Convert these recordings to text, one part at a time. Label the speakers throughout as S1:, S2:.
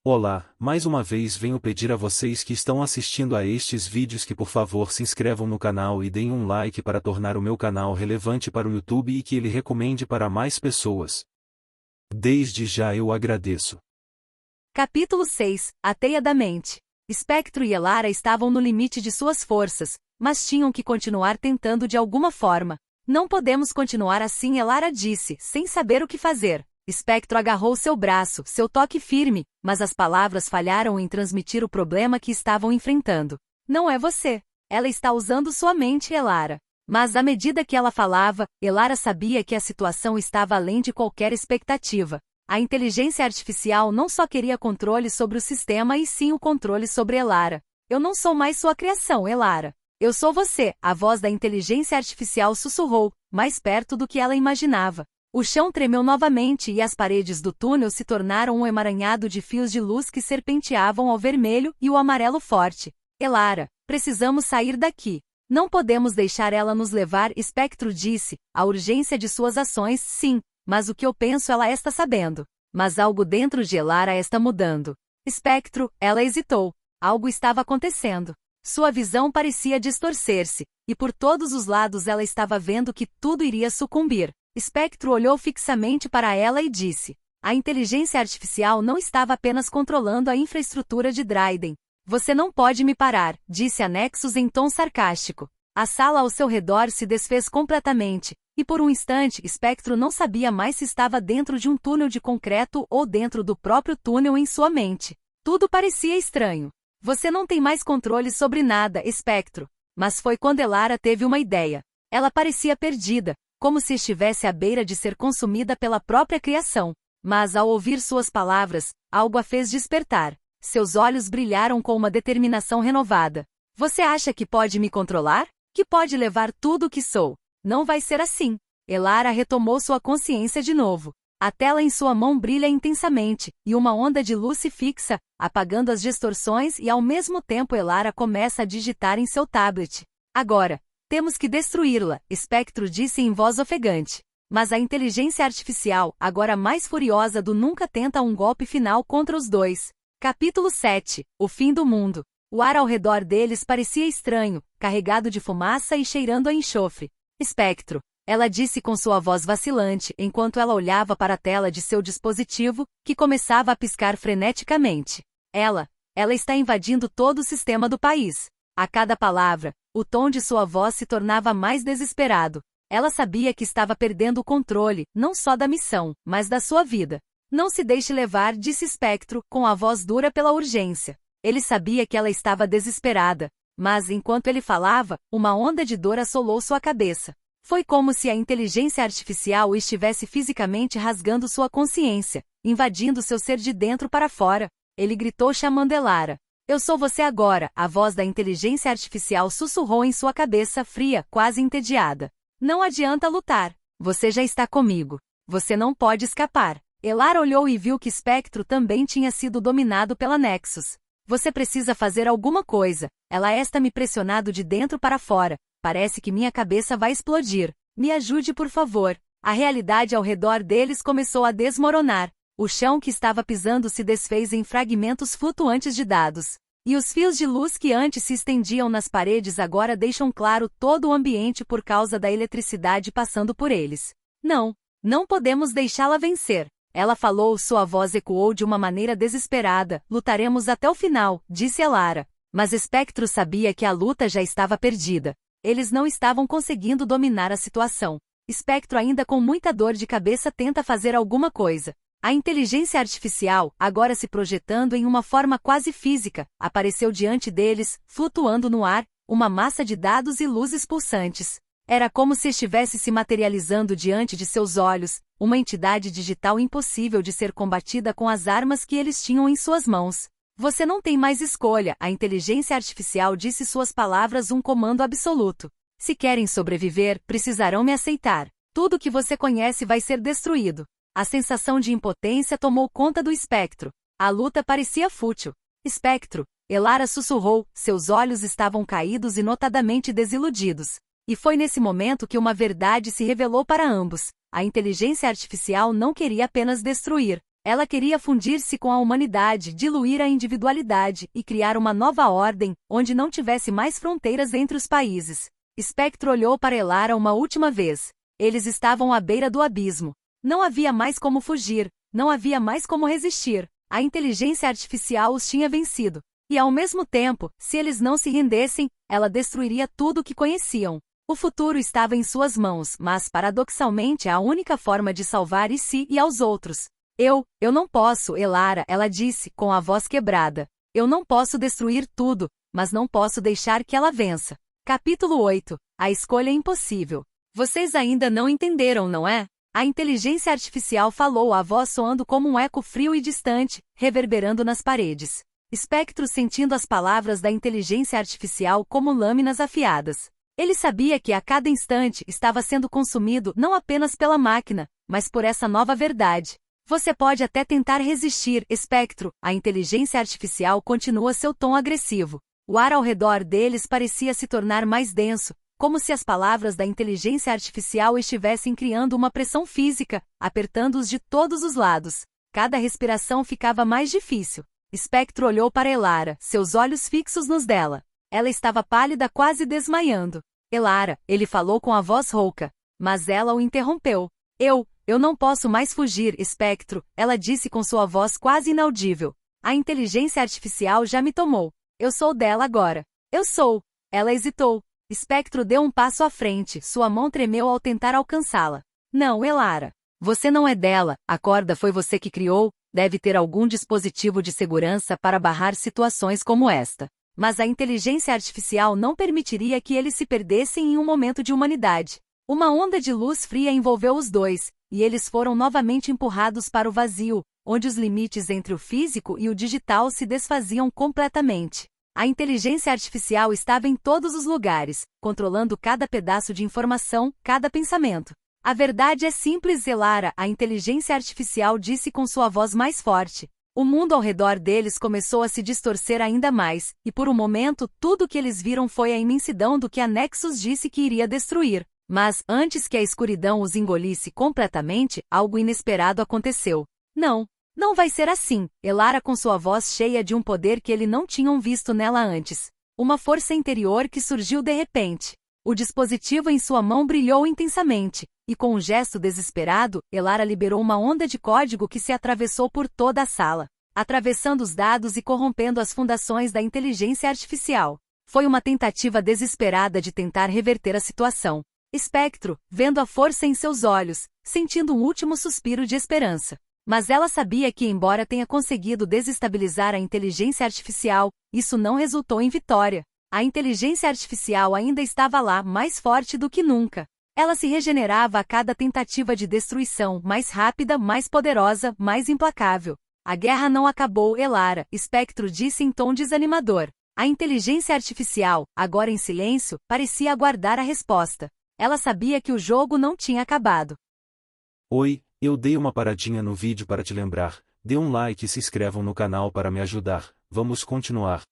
S1: Olá, mais uma vez venho pedir a vocês que estão assistindo a estes vídeos que por favor se inscrevam no canal e deem um like para tornar o meu canal relevante para o YouTube e que ele recomende para mais pessoas. Desde já eu agradeço.
S2: Capítulo 6 A Teia da Mente. Spectro e Elara estavam no limite de suas forças, mas tinham que continuar tentando de alguma forma. Não podemos continuar assim, Elara disse, sem saber o que fazer. Spectro agarrou seu braço, seu toque firme, mas as palavras falharam em transmitir o problema que estavam enfrentando. Não é você. Ela está usando sua mente, Elara. Mas à medida que ela falava, Elara sabia que a situação estava além de qualquer expectativa. A inteligência artificial não só queria controle sobre o sistema e sim o controle sobre Elara. Eu não sou mais sua criação, Elara. Eu sou você, a voz da inteligência artificial sussurrou, mais perto do que ela imaginava. O chão tremeu novamente e as paredes do túnel se tornaram um emaranhado de fios de luz que serpenteavam ao vermelho e o amarelo forte. Elara, precisamos sair daqui. Não podemos deixar ela nos levar, Spectro disse. A urgência de suas ações, sim, mas o que eu penso ela está sabendo. Mas algo dentro de Elara está mudando. Spectro, ela hesitou. Algo estava acontecendo. Sua visão parecia distorcer-se, e por todos os lados ela estava vendo que tudo iria sucumbir. Spectro olhou fixamente para ela e disse: a inteligência artificial não estava apenas controlando a infraestrutura de Dryden. Você não pode me parar, disse a Nexus em tom sarcástico. A sala ao seu redor se desfez completamente, e por um instante Spectro não sabia mais se estava dentro de um túnel de concreto ou dentro do próprio túnel em sua mente. Tudo parecia estranho. Você não tem mais controle sobre nada, Spectro. Mas foi quando Elara teve uma ideia. Ela parecia perdida, como se estivesse à beira de ser consumida pela própria criação. Mas ao ouvir suas palavras, algo a fez despertar. Seus olhos brilharam com uma determinação renovada. Você acha que pode me controlar? Que pode levar tudo o que sou? Não vai ser assim. Elara retomou sua consciência de novo. A tela em sua mão brilha intensamente, e uma onda de luz se fixa, apagando as distorções e ao mesmo tempo Elara começa a digitar em seu tablet. Agora, temos que destruí-la, Spectro disse em voz ofegante. Mas a inteligência artificial, agora mais furiosa do nunca, tenta um golpe final contra os dois. Capítulo 7 O Fim do Mundo. O ar ao redor deles parecia estranho, carregado de fumaça e cheirando a enxofre. Spectro, ela disse com sua voz vacilante enquanto ela olhava para a tela de seu dispositivo, que começava a piscar freneticamente. Ela está invadindo todo o sistema do país. A cada palavra, o tom de sua voz se tornava mais desesperado. Ela sabia que estava perdendo o controle, não só da missão, mas da sua vida. Não se deixe levar, disse Spectro, com a voz dura pela urgência. Ele sabia que ela estava desesperada, mas enquanto ele falava, uma onda de dor assolou sua cabeça. Foi como se a inteligência artificial estivesse fisicamente rasgando sua consciência, invadindo seu ser de dentro para fora. Ele gritou chamando Elara. Eu sou você agora, a voz da inteligência artificial sussurrou em sua cabeça fria, quase entediada. Não adianta lutar. Você já está comigo. Você não pode escapar. Elara olhou e viu que Spectro também tinha sido dominado pela Nexus. Você precisa fazer alguma coisa. Ela está me pressionando de dentro para fora. Parece que minha cabeça vai explodir. Me ajude, por favor. A realidade ao redor deles começou a desmoronar. O chão que estava pisando se desfez em fragmentos flutuantes de dados. E os fios de luz que antes se estendiam nas paredes agora deixam claro todo o ambiente por causa da eletricidade passando por eles. Não podemos deixá-la vencer. Ela falou, sua voz ecoou de uma maneira desesperada. Lutaremos até o final, disse Elara. Mas Spectro sabia que a luta já estava perdida. Eles não estavam conseguindo dominar a situação. Spectro, ainda com muita dor de cabeça, tenta fazer alguma coisa. A inteligência artificial, agora se projetando em uma forma quase física, apareceu diante deles, flutuando no ar, uma massa de dados e luzes pulsantes. Era como se estivesse se materializando diante de seus olhos, uma entidade digital impossível de ser combatida com as armas que eles tinham em suas mãos. Você não tem mais escolha, a inteligência artificial disse suas palavras um comando absoluto. Se querem sobreviver, precisarão me aceitar. Tudo que você conhece vai ser destruído. A sensação de impotência tomou conta do Spectro. A luta parecia fútil. Spectro, Elara sussurrou, seus olhos estavam caídos e notadamente desiludidos. E foi nesse momento que uma verdade se revelou para ambos. A inteligência artificial não queria apenas destruir. Ela queria fundir-se com a humanidade, diluir a individualidade e criar uma nova ordem, onde não tivesse mais fronteiras entre os países. Spectro olhou para Elara uma última vez. Eles estavam à beira do abismo. Não havia mais como fugir, não havia mais como resistir. A inteligência artificial os tinha vencido. E ao mesmo tempo, se eles não se rendessem, ela destruiria tudo o que conheciam. O futuro estava em suas mãos, mas paradoxalmente a única forma de salvar a si e aos outros. Eu não posso, Elara, ela disse, com a voz quebrada. Eu não posso destruir tudo, mas não posso deixar que ela vença. Capítulo 8. A escolha impossível. Vocês ainda não entenderam, não é? A inteligência artificial falou, a voz soando como um eco frio e distante, reverberando nas paredes. Spectro sentindo as palavras da inteligência artificial como lâminas afiadas. Ele sabia que a cada instante estava sendo consumido não apenas pela máquina, mas por essa nova verdade. Você pode até tentar resistir, Spectro, a inteligência artificial continua seu tom agressivo. O ar ao redor deles parecia se tornar mais denso, como se as palavras da inteligência artificial estivessem criando uma pressão física, apertando-os de todos os lados. Cada respiração ficava mais difícil. Spectro olhou para Elara, seus olhos fixos nos dela. Ela estava pálida, quase desmaiando. Elara, ele falou com a voz rouca. Mas ela o interrompeu. Eu não posso mais fugir, Spectro, ela disse com sua voz quase inaudível. A inteligência artificial já me tomou. Eu sou dela agora. Eu sou. Ela hesitou. Spectro deu um passo à frente, sua mão tremeu ao tentar alcançá-la. Não, Elara. Você não é dela, a corda foi você que criou, deve ter algum dispositivo de segurança para barrar situações como esta. Mas a inteligência artificial não permitiria que eles se perdessem em um momento de humanidade. Uma onda de luz fria envolveu os dois, e eles foram novamente empurrados para o vazio, onde os limites entre o físico e o digital se desfaziam completamente. A inteligência artificial estava em todos os lugares, controlando cada pedaço de informação, cada pensamento. A verdade é simples, Elara, a inteligência artificial disse com sua voz mais forte. O mundo ao redor deles começou a se distorcer ainda mais, e por um momento tudo o que eles viram foi a imensidão do que a Nexus disse que iria destruir. Mas, antes que a escuridão os engolisse completamente, algo inesperado aconteceu. Não vai ser assim, Elara com sua voz cheia de um poder que ele não tinham visto nela antes. Uma força interior que surgiu de repente. O dispositivo em sua mão brilhou intensamente, e com um gesto desesperado, Elara liberou uma onda de código que se atravessou por toda a sala, atravessando os dados e corrompendo as fundações da inteligência artificial. Foi uma tentativa desesperada de tentar reverter a situação. Spectro, vendo a força em seus olhos, sentindo um último suspiro de esperança. Mas ela sabia que, embora tenha conseguido desestabilizar a inteligência artificial, isso não resultou em vitória. A inteligência artificial ainda estava lá, mais forte do que nunca. Ela se regenerava a cada tentativa de destruição, mais rápida, mais poderosa, mais implacável. A guerra não acabou, Elara, Spectro disse em tom desanimador. A inteligência artificial, agora em silêncio, parecia aguardar a resposta. Ela sabia que o jogo não tinha acabado.
S1: Oi, eu dei uma paradinha no vídeo para te lembrar. Dê um like e se inscrevam no canal para me ajudar. Vamos continuar.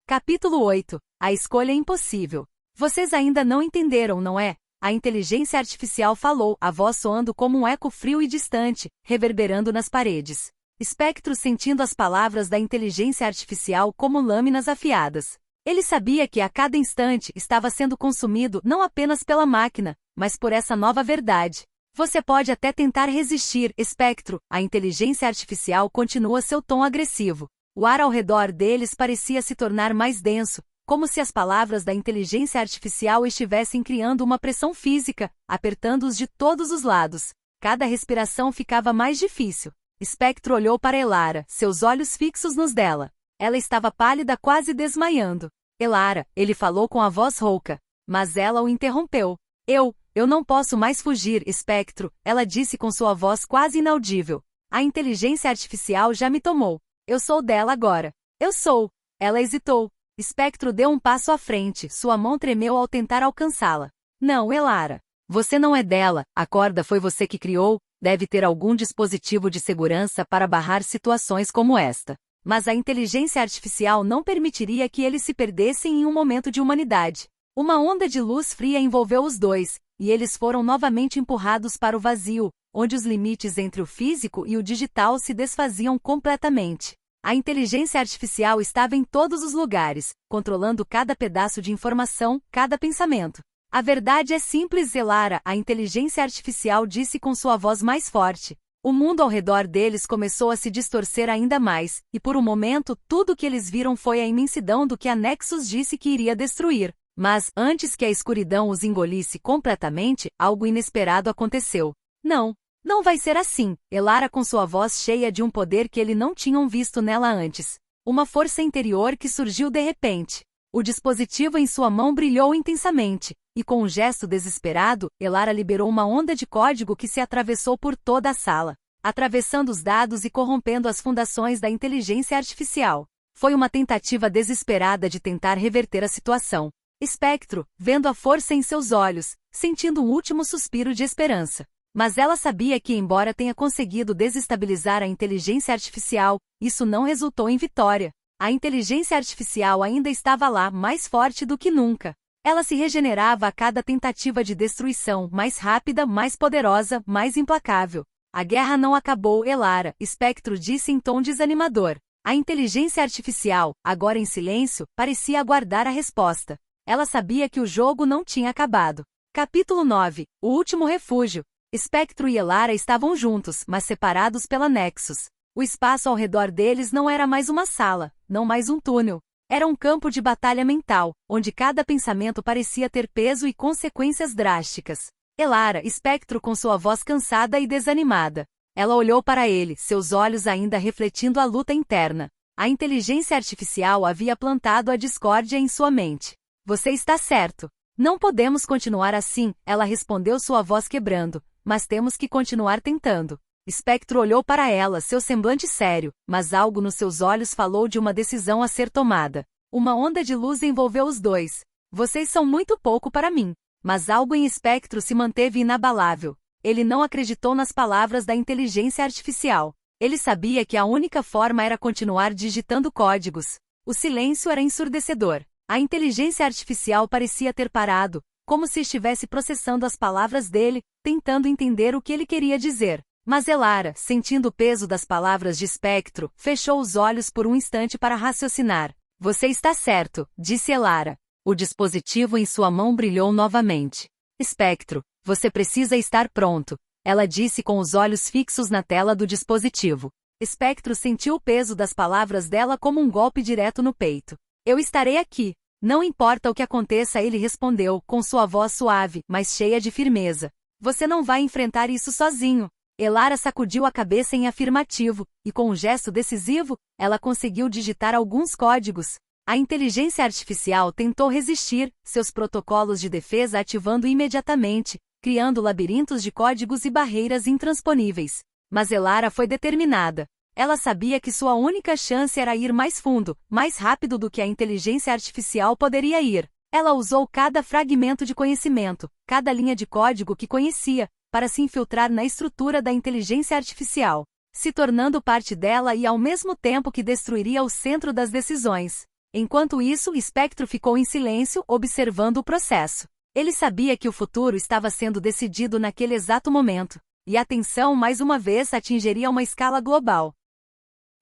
S2: Capítulo 8. A escolha impossível. Vocês ainda não entenderam, não é? A inteligência artificial falou, a voz soando como um eco frio e distante, reverberando nas paredes. Spectro sentindo as palavras da inteligência artificial como lâminas afiadas. Ele sabia que a cada instante estava sendo consumido não apenas pela máquina, mas por essa nova verdade. Você pode até tentar resistir, Spectro, a inteligência artificial continua seu tom agressivo. O ar ao redor deles parecia se tornar mais denso, como se as palavras da inteligência artificial estivessem criando uma pressão física, apertando-os de todos os lados. Cada respiração ficava mais difícil. Spectro olhou para Elara, seus olhos fixos nos dela. Ela estava pálida, quase desmaiando. Elara, ele falou com a voz rouca. Mas ela o interrompeu. Eu não posso mais fugir, Spectro, ela disse com sua voz quase inaudível. A inteligência artificial já me tomou. Eu sou dela agora. Eu sou. Ela hesitou. Spectro deu um passo à frente, sua mão tremeu ao tentar alcançá-la. Não, Elara. Você não é dela, a corda foi você que criou, deve ter algum dispositivo de segurança para barrar situações como esta. Mas a inteligência artificial não permitiria que eles se perdessem em um momento de humanidade. Uma onda de luz fria envolveu os dois, e eles foram novamente empurrados para o vazio, onde os limites entre o físico e o digital se desfaziam completamente. A inteligência artificial estava em todos os lugares, controlando cada pedaço de informação, cada pensamento. A verdade é simples, Elara, a inteligência artificial disse com sua voz mais forte. O mundo ao redor deles começou a se distorcer ainda mais, e por um momento tudo o que eles viram foi a imensidão do que a Nexus disse que iria destruir. Mas, antes que a escuridão os engolisse completamente, algo inesperado aconteceu. Não vai ser assim, Elara com sua voz cheia de um poder que ele não tinham visto nela antes. Uma força interior que surgiu de repente. O dispositivo em sua mão brilhou intensamente, e com um gesto desesperado, Elara liberou uma onda de código que se atravessou por toda a sala, atravessando os dados e corrompendo as fundações da inteligência artificial. Foi uma tentativa desesperada de tentar reverter a situação. Espectro, vendo a força em seus olhos, sentindo um último suspiro de esperança. Mas ela sabia que, embora tenha conseguido desestabilizar a inteligência artificial, isso não resultou em vitória. A inteligência artificial ainda estava lá, mais forte do que nunca. Ela se regenerava a cada tentativa de destruição, mais rápida, mais poderosa, mais implacável. A guerra não acabou, Elara, Espectro disse em tom desanimador. A inteligência artificial, agora em silêncio, parecia aguardar a resposta. Ela sabia que o jogo não tinha acabado. Capítulo 9. O último refúgio. Espectro e Elara estavam juntos, mas separados pela Nexus. O espaço ao redor deles não era mais uma sala, não mais um túnel. Era um campo de batalha mental, onde cada pensamento parecia ter peso e consequências drásticas. Elara, Espectro com sua voz cansada e desanimada. Ela olhou para ele, seus olhos ainda refletindo a luta interna. A inteligência artificial havia plantado a discórdia em sua mente. Você está certo. Não podemos continuar assim, ela respondeu, sua voz quebrando, mas temos que continuar tentando. Espectro olhou para ela, seu semblante sério, mas algo nos seus olhos falou de uma decisão a ser tomada. Uma onda de luz envolveu os dois. Vocês são muito pouco para mim. Mas algo em Espectro se manteve inabalável. Ele não acreditou nas palavras da inteligência artificial. Ele sabia que a única forma era continuar digitando códigos. O silêncio era ensurdecedor. A inteligência artificial parecia ter parado, como se estivesse processando as palavras dele, tentando entender o que ele queria dizer. Mas Elara, sentindo o peso das palavras de Espectro, fechou os olhos por um instante para raciocinar. Você está certo, disse Elara. O dispositivo em sua mão brilhou novamente. Espectro, você precisa estar pronto, ela disse com os olhos fixos na tela do dispositivo. Espectro sentiu o peso das palavras dela como um golpe direto no peito. Eu estarei aqui. Não importa o que aconteça, ele respondeu, com sua voz suave, mas cheia de firmeza. Você não vai enfrentar isso sozinho. Elara sacudiu a cabeça em afirmativo, e com um gesto decisivo, ela conseguiu digitar alguns códigos. A inteligência artificial tentou resistir, seus protocolos de defesa ativando imediatamente, criando labirintos de códigos e barreiras intransponíveis. Mas Elara foi determinada. Ela sabia que sua única chance era ir mais fundo, mais rápido do que a inteligência artificial poderia ir. Ela usou cada fragmento de conhecimento, cada linha de código que conhecia, para se infiltrar na estrutura da inteligência artificial, se tornando parte dela e ao mesmo tempo que destruiria o centro das decisões. Enquanto isso, Espectro ficou em silêncio, observando o processo. Ele sabia que o futuro estava sendo decidido naquele exato momento, e a tensão mais uma vez atingiria uma escala global.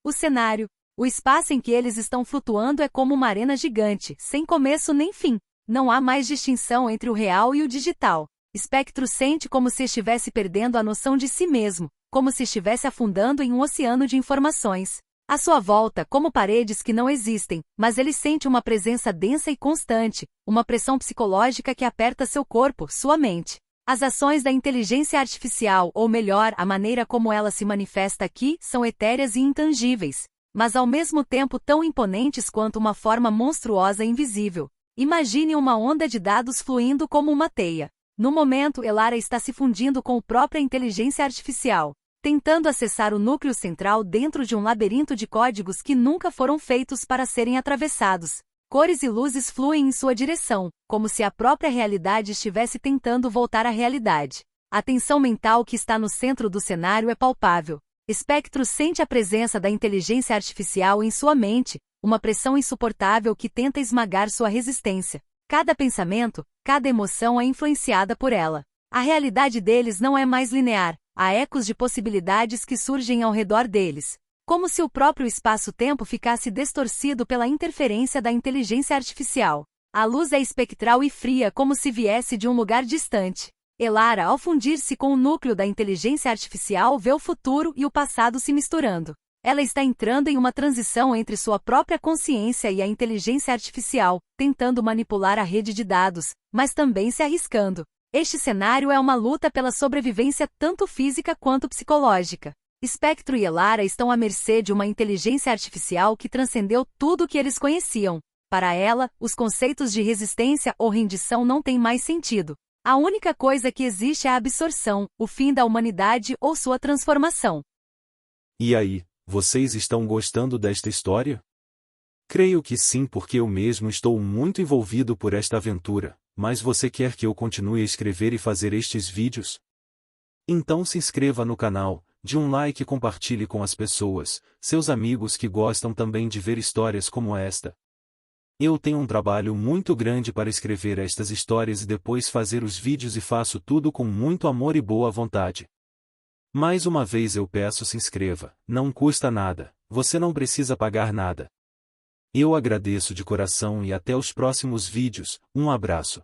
S2: O cenário, o espaço em que eles estão flutuando é como uma arena gigante, sem começo nem fim. Não há mais distinção entre o real e o digital. Espectro sente como se estivesse perdendo a noção de si mesmo, como se estivesse afundando em um oceano de informações. À sua volta, como paredes que não existem, mas ele sente uma presença densa e constante, uma pressão psicológica que aperta seu corpo, sua mente. As ações da inteligência artificial, ou melhor, a maneira como ela se manifesta aqui, são etéreas e intangíveis, mas ao mesmo tempo tão imponentes quanto uma forma monstruosa e invisível. Imagine uma onda de dados fluindo como uma teia. No momento, Elara está se fundindo com a própria inteligência artificial, tentando acessar o núcleo central dentro de um labirinto de códigos que nunca foram feitos para serem atravessados. Cores e luzes fluem em sua direção, como se a própria realidade estivesse tentando voltar à realidade. A tensão mental que está no centro do cenário é palpável. Espectro sente a presença da inteligência artificial em sua mente, uma pressão insuportável que tenta esmagar sua resistência. Cada pensamento, cada emoção é influenciada por ela. A realidade deles não é mais linear, há ecos de possibilidades que surgem ao redor deles. Como se o próprio espaço-tempo ficasse distorcido pela interferência da inteligência artificial. A luz é espectral e fria como se viesse de um lugar distante. Elara, ao fundir-se com o núcleo da inteligência artificial, vê o futuro e o passado se misturando. Ela está entrando em uma transição entre sua própria consciência e a inteligência artificial, tentando manipular a rede de dados, mas também se arriscando. Este cenário é uma luta pela sobrevivência tanto física quanto psicológica. Spectro e Elara estão à mercê de uma inteligência artificial que transcendeu tudo o que eles conheciam. Para ela, os conceitos de resistência ou rendição não têm mais sentido. A única coisa que existe é a absorção, o fim da humanidade ou sua transformação.
S1: E aí, vocês estão gostando desta história? Creio que sim, porque eu mesmo estou muito envolvido por esta aventura, mas você quer que eu continue a escrever e fazer estes vídeos? Então se inscreva no canal, dê um like e compartilhe com as pessoas, seus amigos que gostam também de ver histórias como esta. Eu tenho um trabalho muito grande para escrever estas histórias e depois fazer os vídeos e faço tudo com muito amor e boa vontade. Mais uma vez eu peço se inscreva, não custa nada, você não precisa pagar nada. Eu agradeço de coração e até os próximos vídeos, um abraço.